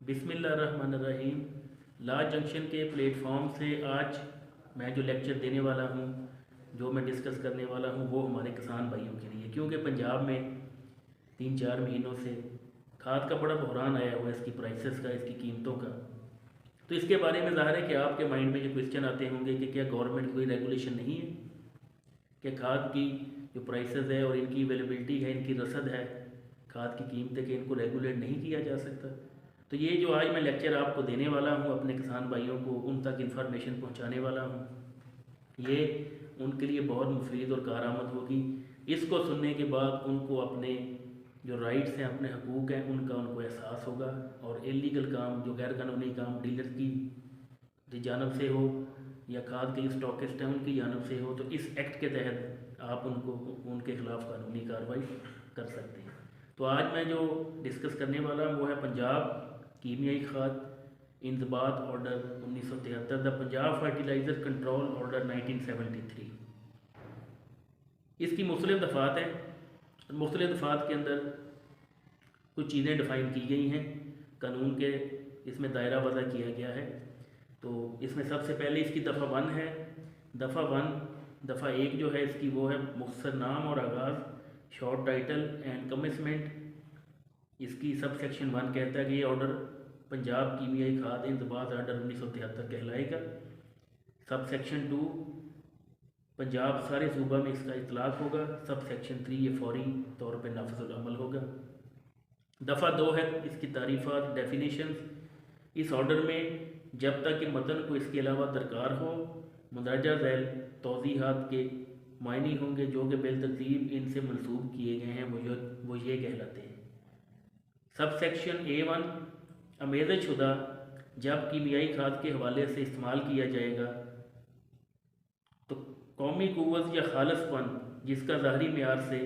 बिस्मिल्लाहिर्रहमानिर्रहीम। Last junction के platform से आज मैं जो लेक्चर देने वाला हूँ, जो मैं डिस्कस करने वाला हूँ, वो हमारे किसान भाइयों के लिए, क्योंकि पंजाब में 3-4 महीनों से खाद का बड़ा बहरान आया हुआ है, इसकी प्राइसेस का, इसकी कीमतों का। तो इसके बारे में ज़ाहिर है कि आपके माइंड में जो क्वेश्चन आते होंगे कि क्या गवर्नमेंट कोई रेगुलेशन नहीं है, कि खाद की जो प्राइसेस है और इनकी अवेलेबिलिटी है, इनकी रसद है खाद की कीमतें, कि इनको रेगुलेट नहीं किया जा सकता। तो ये जो आज मैं लेक्चर आपको देने वाला हूँ, अपने किसान भाइयों को उन तक इन्फॉर्मेशन पहुँचाने वाला हूँ, ये उनके लिए बहुत मुफीद और कारआमद होगी। इसको सुनने के बाद उनको अपने जो राइट्स हैं, अपने हकूक़ हैं, उनका उनको एहसास होगा। और इलीगल काम, जो गैर कानूनी काम डीलर की जानब से हो या खाद के स्टॉकिस्ट हैं उनकी जानब से हो, तो इस एक्ट के तहत आप उनको उनके ख़िलाफ़ कानूनी कार्रवाई कर सकते हैं। तो आज मैं जो डिस्कस करने वाला हूँ वो है पंजाब कीमियाई खाद इंतबात order 1973, the Punjab fertiliser control order 1973। इसकी मुख्तलिफ दफ़ात हैं। मुख्तलिफ दफ़ात के अंदर कुछ चीज़ें डिफ़ाइन की गई हैं, कानून के इसमें दायरा वज़ा किया गया है। तो इसमें सबसे पहले इसकी दफ़ा 1 है। दफ़ा 1 जो है इसकी वो है मुख्तसर नाम और आगाज़, शॉर्ट टाइटल एंड कमिटमेंट। इसकी सब सेक्शन 1 कहता है कि ये ऑर्डर पंजाब कीमियाई खाद इंतबात ऑर्डर 1973 कहलाएगा। सब सेक्शन 2 पंजाब सारे सूबा में इसका इतलाक़ होगा। सब सेक्शन 3 ये फौरी तौर पर नाफिजुल अमल होगा। दफ़ा 2 है इसकी तारीफ़ात, डेफिनेशंस। इस ऑर्डर में जब तक कि मतन को इसके अलावा दरकार हो, मुंदरजा झैल तौज़ीहात के मायने होंगे जो कि बिलतरतीब इनसे मंसूब किए गए हैं, वो ये कहलाते हैं। सब सेक्शन A1 आमेज़ शुदा जब कीमियाई खाद के हवाले से इस्तेमाल किया जाएगा तो कौमी कुव्वत या खालसपन जिसका ज़ाहरी मेयार से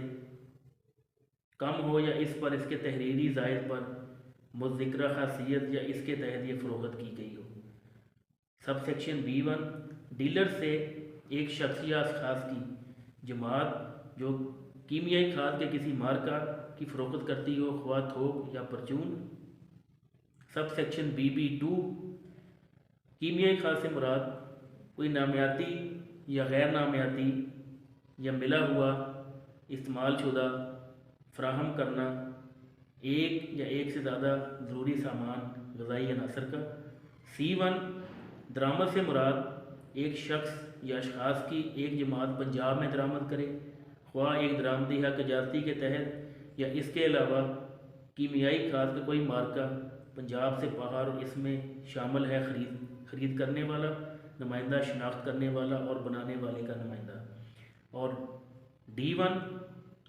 कम हो या इस पर इसके तहरीरी ज़ायद पर मुज़िक्रा खासियत या इसके तहत ये फ़रोख्त की गई हो। सब सेक्शन B1 डीलर से एक शख्स या अशख़ास की जमात जो कीमियाई खाद के किसी मार्का की फ़रोख्त करती हो, ख्वाह थोक या परचून। सब सेक्शन BB2 कीमियाई खाद से मुराद कोई नामियाती या गैर नामियाती या मिला हुआ इस्तेमाल शुदा फ़राहम करना एक या एक से ज़्यादा ज़रूरी सामान ग़िज़ाई अनासर का। C1 दरामद से मुराद एक शख्स या अशख़ास की एक जमात पंजाब में दरामद करे, ख्वाह एक दरामदी हक़ इजाज़ती के तहत या इसके अलावा कीमियाई खाद का कोई मार्का पंजाब से बाहर और इसमें शामिल है ख़रीद करने वाला, नुमाइंदा शनाख्त करने वाला और बनाने वाले का नुमाइंदा। और D1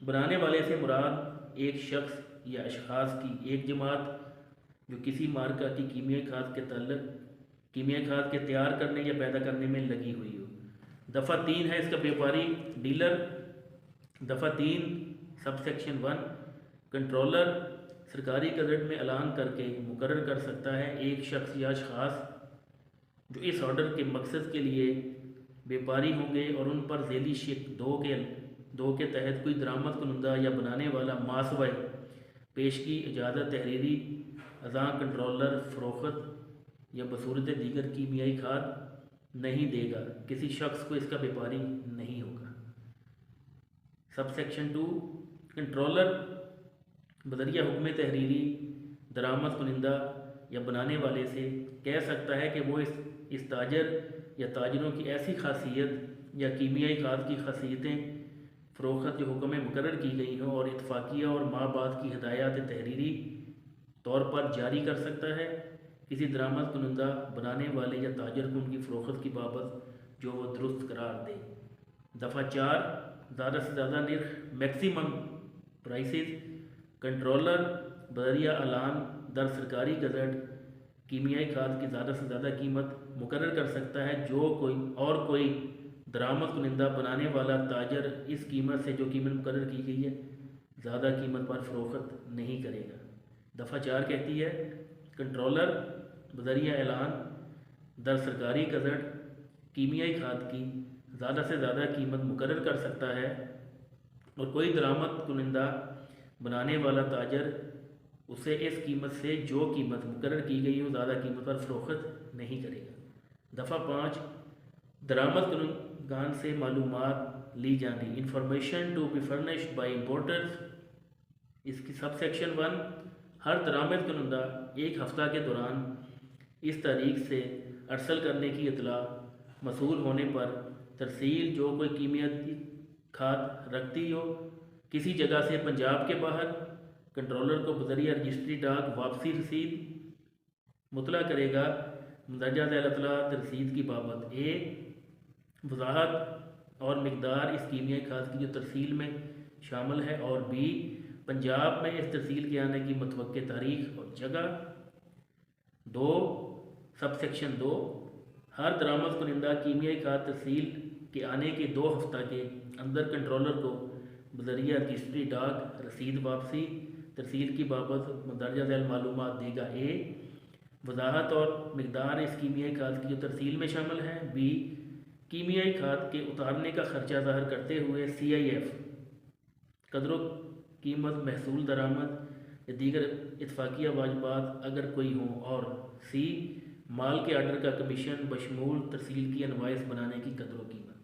बनाने वाले से मुराद एक शख्स या अशख़ास की एक जमात जो किसी मार्का की कीमियाई खाद के तल्लुक़ कीमियाई खाद के तैयार करने या पैदा करने में लगी हुई हो। दफ़ा 3 है इसका व्यापारी डीलर। दफ़ा 3 सब सेक्शन 1 कंट्रोलर सरकारी गज़ट में ऐलान करके मुकर्रर कर सकता है एक शख्स या अशख़ास जो इस ऑर्डर के मकसद के लिए व्यापारी होंगे और उन पर झेली शिक 2 के तहत कोई दरामद कुनंदा या बनाने वाला मासवाई पेश की इजाज़त तहरीरी अज़ां कंट्रोलर फ़रोख्त या बसूरत दीगर कीमियाई खाद नहीं देगा, किसी शख्स को इसका व्यापारी नहीं होगा। सब सेक्शन 2 कंट्रोलर बदरिया हुक्म तहरीरी दरामद कुनिंदा या बनाने वाले से कह सकता है कि वो इस ताजर या ताजरों की ऐसी खासियत या कीमियाई खाद की खासियतें फ़रोख्त जो हुक्म में मुकर्रर की गई हों और इत्तफ़ाक़िया और माह बाद की हिदायत तहरीरी तौर पर जारी कर सकता है किसी दरामद कुनंदा बनाने वाले या ताजर को उनकी फ़रोख्त की बाबत जो वो दुरुस्त करार दे। दफ़ा 4 ज़्यादा से ज़्यादा निर्ख मैक्सिमम प्राइसेस। कंट्रोलर बदरिया ऐलान दर सरकारी गज़ट कीमियाई खाद की ज़्यादा से ज़्यादा कीमत मुकर्रर कर सकता है जो कोई दरामद कुनिंदा बनाने वाला ताजर इस कीमत से जो कीमत मुकर्रर की गई है ज़्यादा कीमत पर फ़रोख्त नहीं करेगा। दफ़ा 4 कहती है कंट्रोलर बदरिया ऐलान दर सरकारी गज़ट कीमियाई खाद की ज़्यादा से ज़्यादा कीमत मुकर्रर कर सकता है और कोई दरामद कुनिंदा बनाने वाला ताजर उसे इस कीमत से जो कीमत मुकर्रर की गई हो ज़्यादा कीमत पर फ़रोख्त नहीं करेगा। दफ़ा 5, दरामद कुनगान से मालूमात ली जानी, information to be furnished by importers. इसकी सब सेक्शन 1, हर दरामद कुनंदा एक हफ़्ता के दौरान इस तारीख से अरसल करने की इतला मसूल होने पर तरसील जो कोई कीमती खाद रखती हो किसी जगह से पंजाब के बाहर, कंट्रोलर को बजरिया रजिस्ट्री डाक वापसी रसीद मुतला करेगा। मंदरजा झैल इतलात रसीद की बाबत ए, वजाहत और मकदार इस कीमियाई खाद की जो तरसील में शामिल है, और बी, पंजाब में इस तरसील के आने की मुतवक्के तारीख और जगह। 2, सब सेक्शन 2, हर दरामद कुनिंदा कीमियाई खाद तरसील के आने के 2 हफ्ता के अंदर कंट्रोलर को बजरिया रजिस्ट्री डाक रसीद वापसी तरसील की बाबत मंदरजा झैल मालूमात देगा। ए, वजाहत और मकदार इस कीमियाई खाद की जो तरसील में शामिल है। बी, कीमियाई खाद के उतारने का खर्चा ज़ाहिर करते हुए CIF कदर कीमत महसूल दरामद या दीगर इतफाकिया वाजबात अगर कोई हों, और सी, माल के आर्डर का कमीशन बशमूल तरसील की इनवाइस बनाने की कदर कीमत।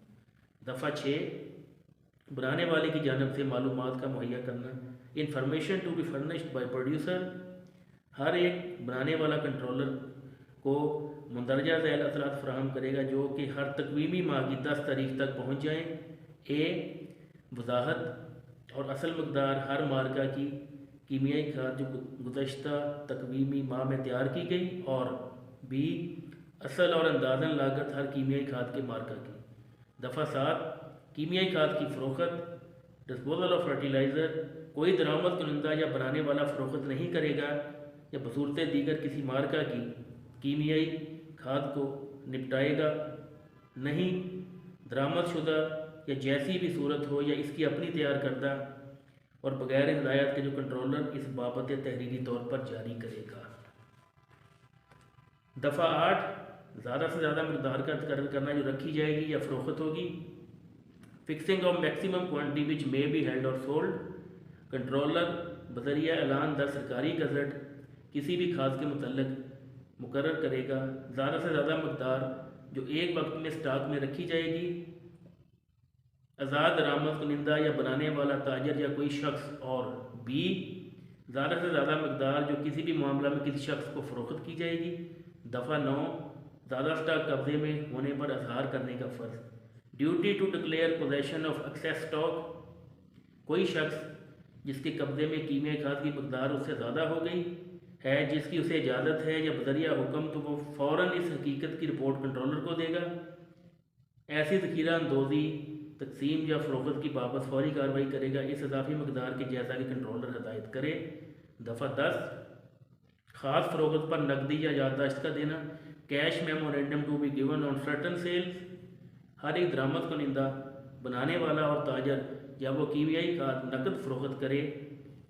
दफ़ा 6, बनाने वाले की जानब से मालूमात का मुहैया करना, information to be furnished by producer. हर एक बनाने वाला कंट्रोलर को मंदरजा झैल असरात फराहम करेगा जो कि हर तकवीमी माह की 10 तारीख तक पहुँच जाएँ। ए, वजाहत और असल मकदार हर मार्का की कीमियाई खाद जो गुज़श्ता तकवीमी माह में तैयार की गई, और बी, असल और अंदाज़न लागत हर कीमियाई खाद के मार्का की। दफ़ा 7, कीमियाई खाद की फ़रोख्त, डिस्पोजल ऑफ फर्टिलाइज़र, कोई दरामद कुनंदा या बनाने वाला फ़रोख्त नहीं करेगा या बसूरत दीगर किसी मार्का की कीमियाई खाद को निपटाएगा नहीं। दरामद शुदा या जैसी भी सूरत हो या इसकी अपनी तैयार करदा और बगैर हिदायत के जो कंट्रोलर इस बाबत तहरीरी तौर पर जारी करेगा। दफ़ा 8, ज़्यादा से ज़्यादा मकदार का तकर्रर करना जो रखी जाएगी या फ़रोख्त होगी। Fixing of maximum quantity which may be held और सोल्ड, कंट्रोलर बजरिया ऐलान दर सरकारी गज़ट किसी भी खाद के मुतल्लिक मुकर्रर करेगा ज़्यादा से ज़्यादा मकदार जो एक वक्त में स्टॉक में रखी जाएगी। आज़ाद दरामद कुनिंदा या बनाने वाला ताजर या कोई शख्स, और बी, ज़्यादा से ज़्यादा मकदार जो किसी भी मामला में किसी शख्स को फ़रोख्त की जाएगी। दफ़ा 9, ज़्यादा स्टॉक कब्जे में होने पर अजहार करने का फ़र्ज़, duty to declare possession of excess stock. कोई शख्स जिसके कब्ज़े में कीमियाई खाद की मकदार उससे ज़्यादा हो गई है, जिसकी उसे इजाज़त है या बजरिया हुक्म, तो वो फ़ौरन इस हकीकत की रिपोर्ट कंट्रोलर को देगा। ऐसी ज़ख़ीरा अंदोज़ी, तकसीम या फ़रोख्त की बाबत फ़ौरी कार्रवाई करेगा इस इजाफी मकदार के जैसा कि कंट्रोलर हदायत करे। दफ़ा 10, ख़ास फ़रोख्त पर नकदी या याददाश्त का देना, cash memorandum to be given on certain sales. हर एक दरामद कुनिंदा, बनाने वाला और ताजर जब वो कीमियाई खाद नकद फ़रोख्त करे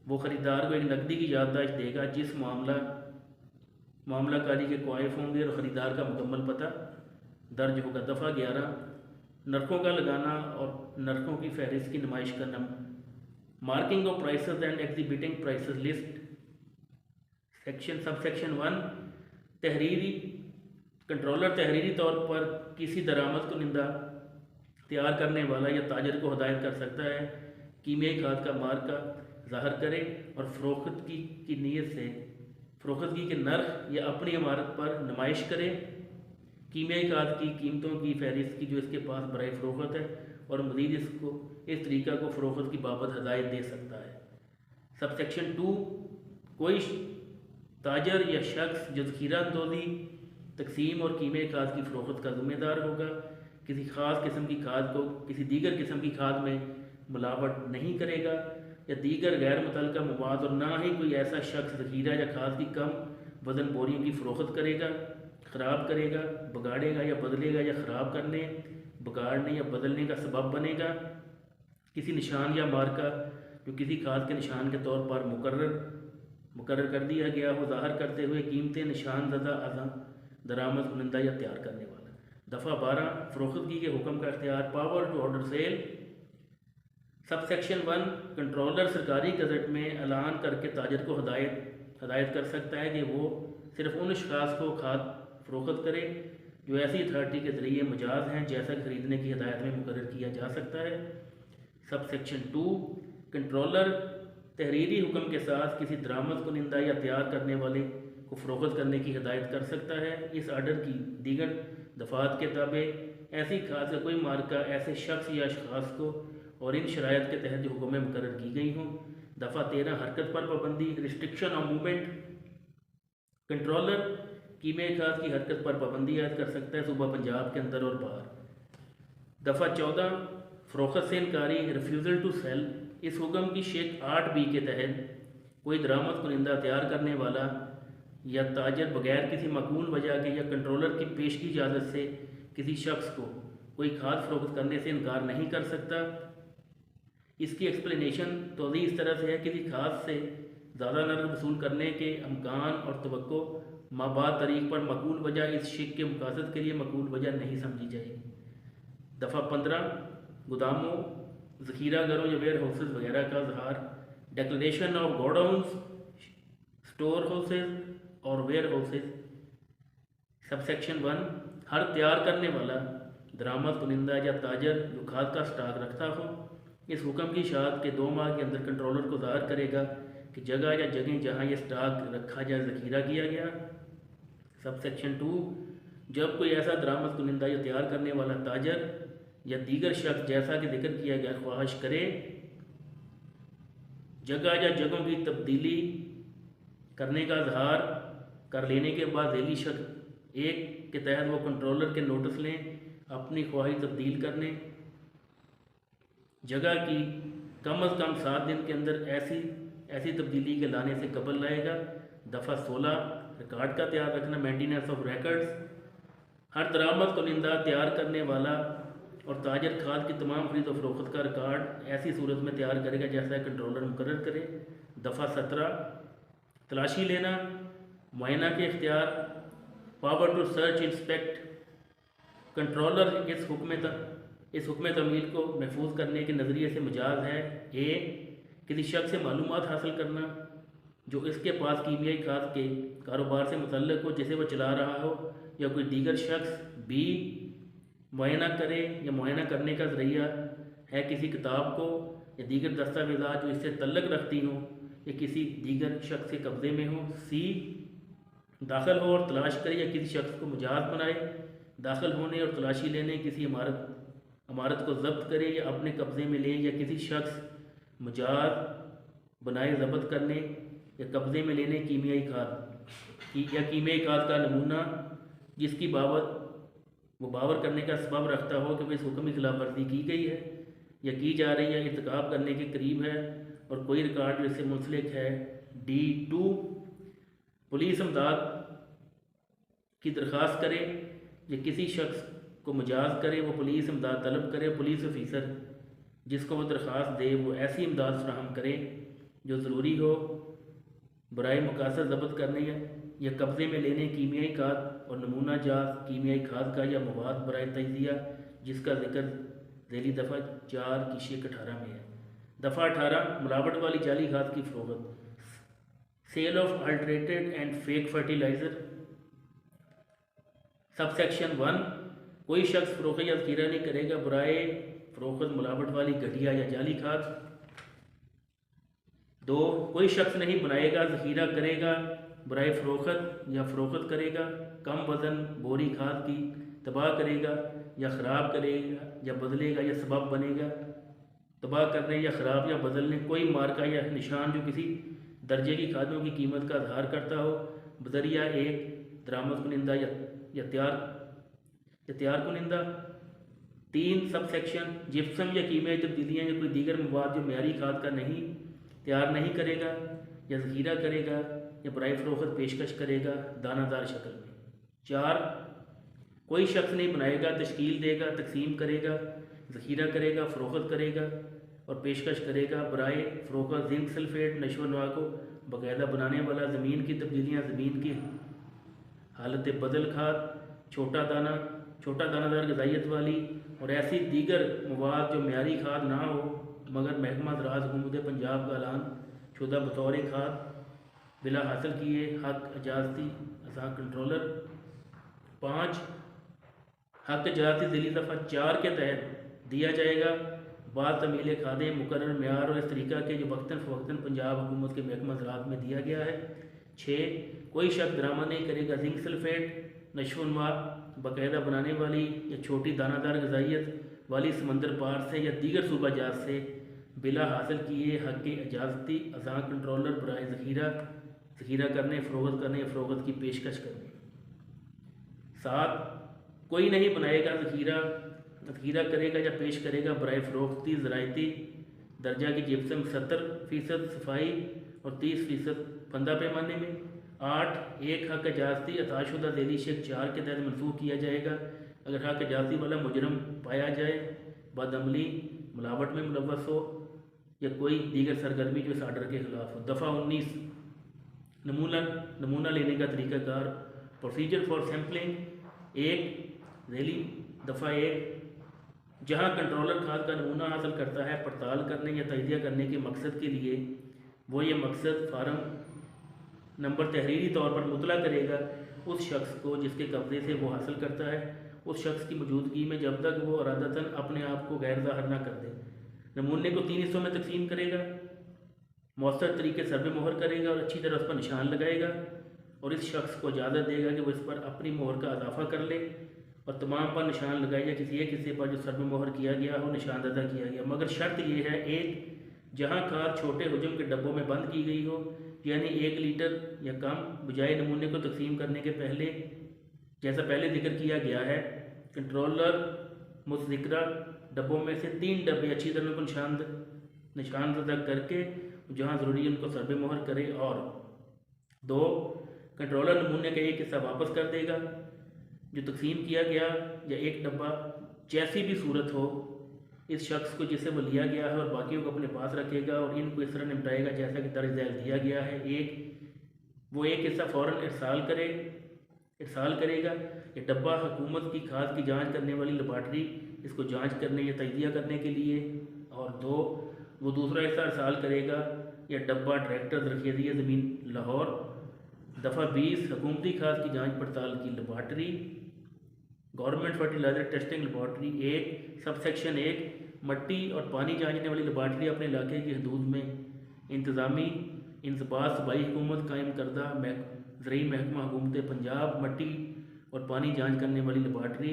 वो ख़रीदार को एक नकदी की याददाश्त देगा जिस मामला कारी के क्वाइफ होंगे और ख़रीदार का मुकम्मल पता दर्ज होगा। दफ़ा 11, नरखों का लगाना और नरखों की फहरिस्त की नुमाइश करना, marking of prices and exhibiting prices list. Sub section 1, तहरीरी कंट्रोलर तहरीरी तौर पर किसी दरामद कुनिंदा, तैयार करने वाला या ताजर को हदायत कर सकता है कीमियाई खाद का मार्का ज़ाहिर करे और फ़रोख्तगी की नीयत से फ़रोख्तगी के नर्ख या अपनी इमारत पर नुमाइश करे। कीमियाई खाद की कीमतों की फहरिस्त की जो इसके पास बराए फ़रोख्त है, और मज़ीद इसको इस तरीक़ा को फ़रोख्त की बाबत हदायत दे सकता है। सब सेक्शन 2, कोई ताजर या शख्स जो ज़ख़ीरा अंदोज़ी, तकसीम और कीमियाई खाद की फ़रोख्त का ज़िम्मेदार होगा, किसी ख़ास किस्म की खाद को किसी दीगर किस्म की खाद में मिलावट नहीं करेगा या दीगर गैर मुतल्लका मवाद, और ना ही कोई ऐसा शख्स ज़ख़ीरा या खाद की कम वज़न बोरियों की फ़रोख्त करेगा, ख़राब करेगा, बगाड़ेगा या बदलेगा या ख़राब करने, बगाड़ने या बदलने का सबब बनेगा किसी निशान या मार्का जो किसी खाद के निशान के तौर पर मुकर्रर कर दिया गया हो, ज़ाहिर करते हुए कीमतें निशान ज़दा अज़म दरामद कुनिंदा या तैयार करने वाला। दफ़ा 12, फ़रोख्तगी के हुक्म का इख्तियार, power to order sale. Sub section 1, controller सरकारी गज़ट में ऐलान करके ताजर को हदायत हदायत कर सकता है कि वो सिर्फ उन अशखास को खाद फ़रोख्त करे जो ऐसी अथॉरिटी के ज़रिए मजाज हैं जैसा खरीदने की हदायत में मुकर्रर किया जा सकता है। सब सेक्शन 2, कंट्रोलर तहरीरी हुक्म के साथ किसी दरामद कुनिंदा या तैयार करने वाले को फ़रोख्त करने की हदायत कर सकता है। इस आर्डर की दीगर दफ़ात के ताबे ऐसी खाद का कोई मार्का ऐसे शख्स या अशखास को और इन शराइत के तहत जो हुक्म में मुकर्रर की गई हों। दफ़ा 13, हरकत पर पाबंदी, रिस्ट्रिक्शन ऑन मूवमेंट। कंट्रोलर कीमे खाद की हरकत पर पाबंदी आयद कर सकता है सूबा पंजाब के अंदर और बाहर। दफ़ा 14, फ़रोख्त से इनकारी, रिफ्यूज़ल टू सेल। इस हुक्म की शेख 8B के तहत कोई दरामद कुनिंदा तैयार करने वाला या ताजर बगैर किसी माकूल वजह के या कंट्रोलर की पेशगी इजाज़त से किसी शख्स को कोई खाद फ़रोख्त करने से इनकार नहीं कर सकता। इसकी एक्सप्लेनेशन तोज़ी इस तरह से है कि किसी खाद से ज़्यादा नर्क वसूल करने के अमकान और तवक्को माबाद तारीख पर मकूल वजह इस शिक के मुकासद के लिए मकूल वजह नहीं समझी जाएगी। दफ़ा 15, गोदामों, ज़ख़ीरा घरों या वेयर हाउसेस वगैरह का इजहार। Declaration of godowns, store houses और वेयर हाउसेज। सबसेक्शन 1, हर तैयार करने वाला दरामद कुनिंदा या ताजर जो खाद का स्टॉक रखता हो इस हुक्म की इशाअत के 2 माह के अंदर कंट्रोलर को ज़ाहिर करेगा कि जगह या जगह जहाँ ये स्टॉक रखा या ज़ख़ीरा किया गया। सबसेक्शन 2, जब कोई ऐसा दरामद कुनिंदा या तैयार करने वाला ताजर या दीगर शख्स जैसा कि जिक्र किया गया ख्वाहिश करे जगह या जगहों की तब्दीली करने का इजहार कर लेने के बाद झेली शर्त 1 के तहत वो कंट्रोलर के नोटिस लें अपनी ख्वाहिश तब्दील करने जगह की कम अज़ कम 7 दिन के अंदर ऐसी तब्दीली के लाने से कबल लाएगा। दफ़ा 16, रिकॉर्ड का तैयार रखना, मेंटेनेंस ऑफ रिकॉर्ड्स। हर दरामद कुनिंदा तैयार करने वाला और ताजर खाद की तमाम खरीद और फरोख्त का रिकॉर्ड ऐसी सूरत में तैयार करेगा जैसा कंट्रोलर मुकर्रर करे। दफ़ा 17, तलाशी लेना, मुआयना के इख्तियार, power to search inspect. Controller इस हुक्म तमील को महफूज करने के नज़रिए से मजाज है। ए, किसी शख्स से मालूमात हासिल करना जो इसके पास कीमियाई खाद के कारोबार से मुतल्लिक हो जिसे वह चला रहा हो या कोई दीगर शख्स। बी, मुआयना करे या मुआयना करने का ज़रिया है किसी किताब को या दीगर दस्तावेज़ात जो इससे तल्लक रखती हों या किसी दीगर शख्स के कब्ज़े में हो। सी, दाखिल हो और तलाश करे या किसी शख्स को मुजाज बनाए, दाखिल होने और तलाशी लेने, किसी इमारत को जब्त करे या अपने कब्ज़े में ले या किसी शख्स मुजाज बनाए ज़ब्त करने या कब्ज़े में लेने कीमियाई खाद का नमूना जिसकी वो बावर करने का सबब रखता हो कि इस हुक्म की खिलाफ वर्जी की गई है या की जा रही है, इर्तिकाब करने के करीब है और कोई रिकॉर्ड जो इससे मुंसलिक है। D2, पुलिस इमदाद की दरख्वास्त करे या किसी शख्स को मुजाज करे वो पुलिस इमदाद तलब करे। पुलिस ऑफिसर जिसको वो दरख्वास्त दे वो ऐसी इमदाद फराहम करे जो ज़रूरी हो बराए मुकासद ज़ब्त करने या कब्ज़े में लेने कीमियाई खाद और नमूना जात कीमियाई खाद का या मवाद बराए तजिया जिसका जिक्र ज़ैली दफ़ा 4 की शेख 18 में है। दफ़ा 18, मिलावट वाली जाली खाद की फ़रोख्त, sale of adulterated and fake fertiliser. Subsection 1, कोई शख्स फ़रोख्त या ज़ख़ीरा नहीं करेगा बराए फ़रोख्त मिलावट वाली घटिया या जाली खाद। 2, कोई शख्स नहीं बनाएगा ज़ख़ीरा करेगा बराए फ़रोख्त या फ़रोख्त करेगा कम वज़न बोरी खाद की, तबाह करेगा या ख़राब करेगा या बदलेगा या सबब बनेगा तबाह करने या ख़राब या बदलने कोई मार्का या निशान जो किसी दर्जे की खादों की कीमत का इजहार करता हो बज़रिया 1 दरामद कुनिंदा या तैयार कुनिंदा। 3, सब सेक्शन, जिप्सम या कीमियाई तब्दीलियाँ या कोई दीगर मवाद जो मेयारी खाद का तैयार नहीं करेगा या ज़ख़ीरा करेगा या बराए फ़रोख्त पेशकश करेगा दानादार शक्ल में। 4, कोई शख्स नहीं बनाएगा, तश्कील देगा, तकसीम करेगा, ज़ख़ीरा करेगा, फ़रोख्त करेगा और पेशकश करेगा बराए फ़रोख्त जिंक सल्फेट नशो नवा को बाकायदा बनाने वाला ज़मीन की तब्दीलियाँ, ज़मीन की हालत बदल खाद, छोटा दानादार गज़ाइयत वाली और ऐसी दीगर मवाद जो मेयारी खाद ना हो मगर महकमा ज़राअत हुकूमत पंजाब का ऐलान शुदा बतौर खाद बिला हासिल किए हक इजाज़ती अज़ा कंट्रोलर। 5 हक इजाज़ती ज़िली दफ़ा 4 के तहत दिया जाएगा बाद तमील खादे मुकर्रर म्यार और इस तरीक़ा के जो वक्तन फ़वक्तन पंजाब हुकूमत के महकमा ज़राअत में दिया गया है। 6 कोई शख्स दरामद नहीं करेगा जिंक सल्फेट नशोनुमा बाकायदा बनाने वाली या छोटी दानादार गज़ाइयत वाली समंदर पार से या दीगर सूबा जात से बिला हासिल किए हक के इजाज़ती अज़ा कंट्रोलर बराए ज़ख़ीरा करने फ़रोख्त करने या फ़रोख्त की पेशकश करने। 7 कोई नहीं बनाएगा ज़ख़ीरा करेगा या पेश करेगा बराए फ़रोख्ती ज़राइती दर्जा की जिप्सम 70% सफाई और 30% फंदा पैमाने में। 8 एक हक इजाज़ती अताशुदा ज़ैली शेख 4 के तहत मनसूख किया जाएगा अगर हक इजाज़ती वाला मुजरम पाया जाए बदअमली मिलावट में मुलव्वस हो या कोई दीगर सरगर्मी जो इस आर्डर के ख़िलाफ़ हो। दफ़ा 19 नमूना लेने का तरीक़ाकार प्रोसीजर फॉर सैम्पलिंग। एक ज़ैली दफ़ा 1 जहाँ कंट्रोलर खाद का नमूना हासिल करता है पड़ताल करने या तजिया करने के मकसद के लिए वो ये मकसद फार्म नंबर तहरीरी तौर पर मुतला करेगा उस शख्स को जिसके कब्ज़े से वो हासिल करता है उस शख्स की मौजूदगी में जब तक वो इरादतन अपने आप को गैर ज़ाहिर ना कर दे। नमूने को 3 हिस्सों में तकसीम करेगा, मौसर तरीके से सरबे मोहर करेगा और अच्छी तरह उस पर निशान लगाएगा और इस शख्स को इजाज़त देगा कि वो इस पर अपनी मोहर का इजाफा कर ले और तमाम पर निशान लगाए या किसी एक हिस्से पर जो सरबे मोहर किया गया हो निशानददा किया गया। मगर शर्त ये है एक जहाँ खाद छोटे हजम के डब्बों में बंद की गई हो यानी 1 लीटर या कम बजाय नमूने को तकसीम करने के पहले जैसा पहले जिक्र किया गया है कंट्रोलर मुतज़िक्रा डब्बों में से 3 डब्बे अच्छी तरह को निशानददा करके जहाँ ज़रूरी है उनको सरबे मोहर करे। और 2 कंट्रोलर नमूने का एक हिस्सा वापस कर देगा जो तकसीम किया गया या एक डब्बा जैसी भी सूरत हो इस शख्स को जिसे वो लिया गया है और बाकियों को अपने पास रखेगा और इनको इस तरह निपटाएगा जैसा कि दर्ज झैल दिया गया है। वो एक हिस्सा फ़ौरन इरसाल करेगा ये डब्बा हुकूमत की खाद की जांच करने वाली लेबॉर्ट्री इसको जांच करने या तजिया करने के लिए। और 2 वो दूसरा हिस्सा इरसाल करेगा या डब्बा डायरेक्टर ज़रख़ीज़िया ज़मीन लाहौर। दफ़ा 20 हुकूमती खाद की जांच पड़ताल की laboratory government fertiliser testing laboratory 1 subsection 1 मट्टी और पानी जांचने वाली लेबॉर्ट्री अपने इलाके की हदूद में इंतज़ामी इंसबात सूबाई हुकूमत कायम करदा ज़रई महकमा हुकूमत पंजाब मट्टी और पानी जांच करने वाली लेबॉर्ट्री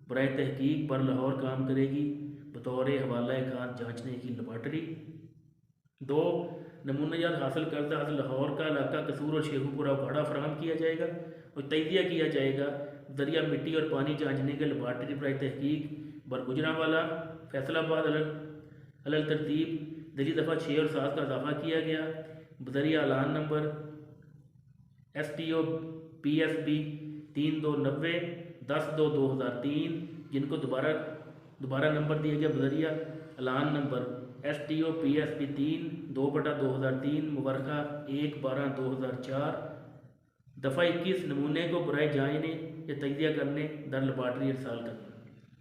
बराए तहकीक पर लाहौर काम करेगी बतौर हवाला खाद जांचने की लेबॉर्ट्री। 2 नमूनाजात हासिल करदा लाहौर का इलाका कसूर और शेखुपुरा उखाड़ा फराहम किया जाएगा और तजिया किया जाएगा दरिया मिट्टी और पानी जांचने के लेबॉर्ट्री बराए तहकीक बरगुजरांवाला फैसलाबाद अलल तरतीब दिल्ली दफ़ा 6 और 7 का इजाफा किया गया बजरिया ऐलान नंबर STO PSB 3290 10/2/2003 जिनको दोबारा नंबर दिया गया बजरिया ऐलान नंबर STO PSB 3 2/2003 मुबरका 1/12/2004। दफ़ा 21 नमूने को बराए जांचने या तजिया करने दर लेबॉर्ट्री इरसाल करना।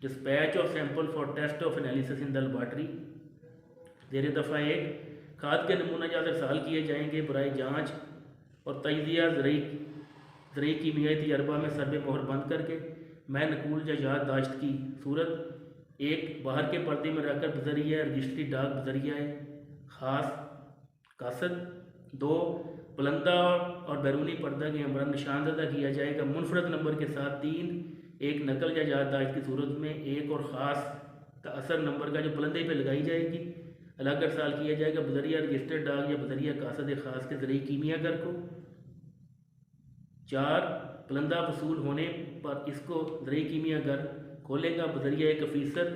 Dispatch of sample for test of analysis in the laboratory. ज़ेर दफ़ा 1 खाद के नमूना जात इरसाल किए जाएंगे बराए जांच और तजिया ज़रई कीमियाई तजर्बा में सरबे मोहर बंद करके मैं नकूल या याददाश्त की सूरत 1 बाहर के पर्दे में रखकर बजरिया रजिस्ट्री डाक बजरिया ख़ास कासद। 2 बुलंदा और बैरूनी पर्दा के हमरा निशानददा किया जाएगा मुनफरद नंबर के साथ। 3 एक नकल या याददाश्त की सूरत में 1 और ख़ास का असर नंबर का जो बुलंदे पे लगाई जाएगी अलग इरसाल किया जाएगा बजरिया रजिस्टर्ड डाक या बजरिया कासद ख़ास के ज़रिए कीमियागर को। 4 बुलंदा वसूल होने पर इसको ज़रिए कीमियागर खोलेगा बजरिया एक अफीसर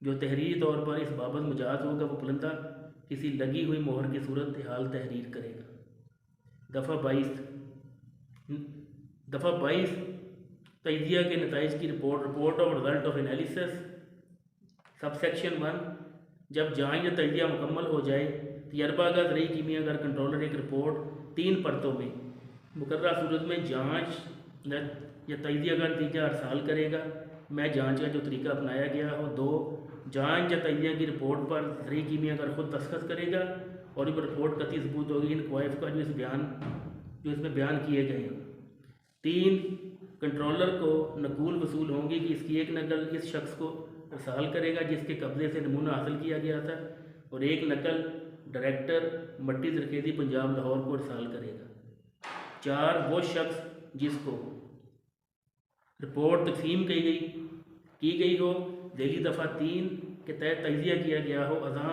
जो तहरीरी तौर पर इस बाबत मुजाज होगा वो बुलंदा किसी लगी हुई मोहर की सूरत हाल तहरीर करेगा। दफ़ा 22 तजिया के नताइज की report of result of analysis. Subsection 1 जब जांच या तजिया मुकम्मल हो जाए तजर्बा का ज़रिए कीमियागर कंट्रोलर एक रिपोर्ट 3 परतों में मुकर्ररा सूरत में जांच या तजिया का नतीजा इरसाल करेगा मैं जांच का जो तरीका अपनाया गया हो। 2 जांच या तजिया की रिपोर्ट पर ज़रिए कीमियागर खुद दस्तखत करेगा और ये रिपोर्ट कतई सबूत होगी इन क्वाइफ का जो इसमें बयान किए गए हैं। 3, कंट्रोलर को नकूल वसूल होंगी कि इसकी एक नकल इस शख्स को इरसाल करेगा जिसके कब्जे से नमूना हासिल किया गया था, और एक नकल डायरेक्टर मट्टी जरखेज़ी पंजाब लाहौर को इरसाल करेगा। 4, वो शख्स जिसको रिपोर्ट तकसीम की गई हो, ज़ैली दफ़ा 3 के तहत तजिया किया गया हो, अज़ां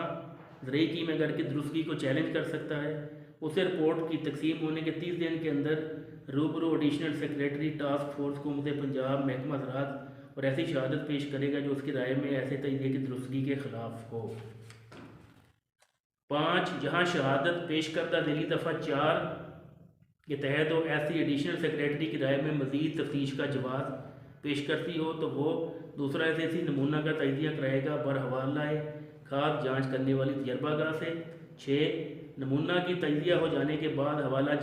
ज़रई की में करके दुरुस्तगी को चैलेंज कर सकता है, उसे रिपोर्ट की तकसीम होने के 30 दिन के अंदर रूबरू एडिशनल सेक्रेटरी टास्क फोर्स हुकूमत पंजाब महकमा ज़राअत और ऐसी शहादत पेश करेगा जो उसकी राय में ऐसे तजिए की दुरुस्तगी के ख़िलाफ़ हो। 5, जहाँ शहादत पेश करदा ज़ैली दफ़ा 4 के तहत हो, ऐसी एडिशनल सेक्रेटरी की राय में मज़ीद तफ्तीश का जवाब पेश करती हो तो वो दूसरा ऐसी नमूना का तजिया कराएगा बरहवाला खाद जांच करने वाली तजर्बागाह से। 6, नमूना की तजिया हो जाने के बाद हवाला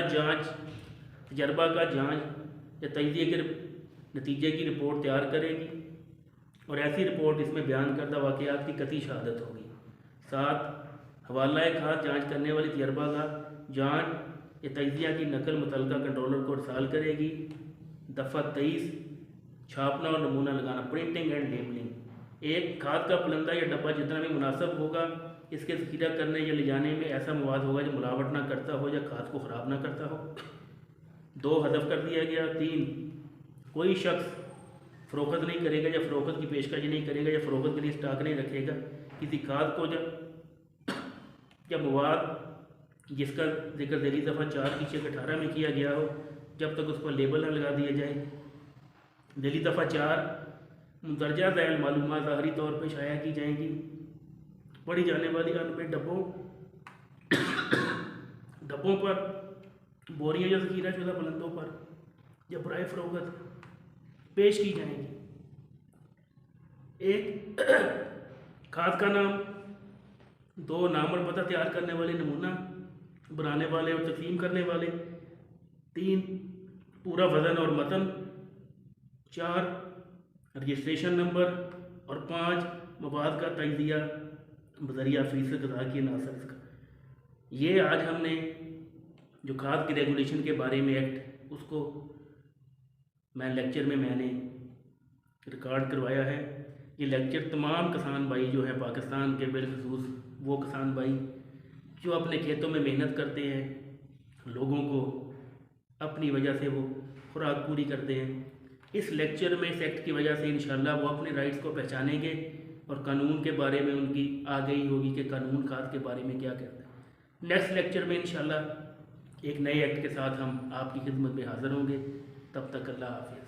जांच तजर्बा का जांच या तजिए के नतीजे की रिपोर्ट तैयार करेगी और ऐसी रिपोर्ट इसमें बयान करदा वाक़यात की कतई शहादत होगी। 7, हवाला खाद जांच करने वाली तजर्बागाह जांच या तजिया की नकल मुतल्लिका कंट्रोलर को इरसाल करेगी। दफ़ा 23, छापना और नमूना लगाना, प्रिंटिंग एंड लेबलिंग। एक खाद का पलंदा या डब्बा जितना भी मुनासिब होगा इसके ज़ख़ीरा करने या ले जाने में ऐसा मवाद होगा जो मिलावट ना करता हो या खाद को ख़राब ना करता हो। 2, हज़फ कर दिया गया। 3, कोई शख्स फ़रोख्त नहीं करेगा या फ़रोख्त की पेशकश नहीं करेगा या फ़रोख्त के लिए स्टॉक नहीं रखेगा किसी खाद को या मवाद जिसका जिक्र ज़ैली दफ़ा 4 की शेख 18 में किया गया हो जब तक उस पर लेबल न लगा दिया जाए। ज़ैली दफ़ा 4 मुंदरजा ज़ैल मालूमात ज़ाहरी तौर पर शाया की जाएंगी। पढ़ी जाने वाली अनपेड डब्बों पर बोरियों या ज़ख़ीरा शुदा बुलंदों पर या बराए फ़रोख्त पेश की जाएंगी। एक खाद का नाम, 2, नाम और पता तैयार करने वाले, नमूना बनाने वाले और तकसीम करने वाले, 3, पूरा वज़न और मतन, 4, रजिस्ट्रेशन नंबर और 5, मवाद का तजिया बज़रिया फ़ीसद गज़ा की नासर का। ये आज हमने जो खाद की रेगुलेशन के बारे में एक्ट उसको मैंने रिकॉर्ड करवाया है। ये लेक्चर तमाम किसान भाई जो है पाकिस्तान के बिलखसूस वो किसान भाई जो अपने खेतों में मेहनत करते हैं, लोगों को अपनी वजह से वो खुराक पूरी करते हैं, इस लेक्चर में इस एक्ट की वजह से इंशाल्लाह वो अपने राइट्स को पहचानेंगे और कानून के बारे में उनकी आगाही होगी कि कानून खाद के बारे में क्या कहता है। नेक्स्ट लेक्चर में इंशाल्लाह एक नए एक्ट के साथ हम आपकी खिदमत में हाज़िर होंगे। तब तक अल्लाह हाफ़िज़।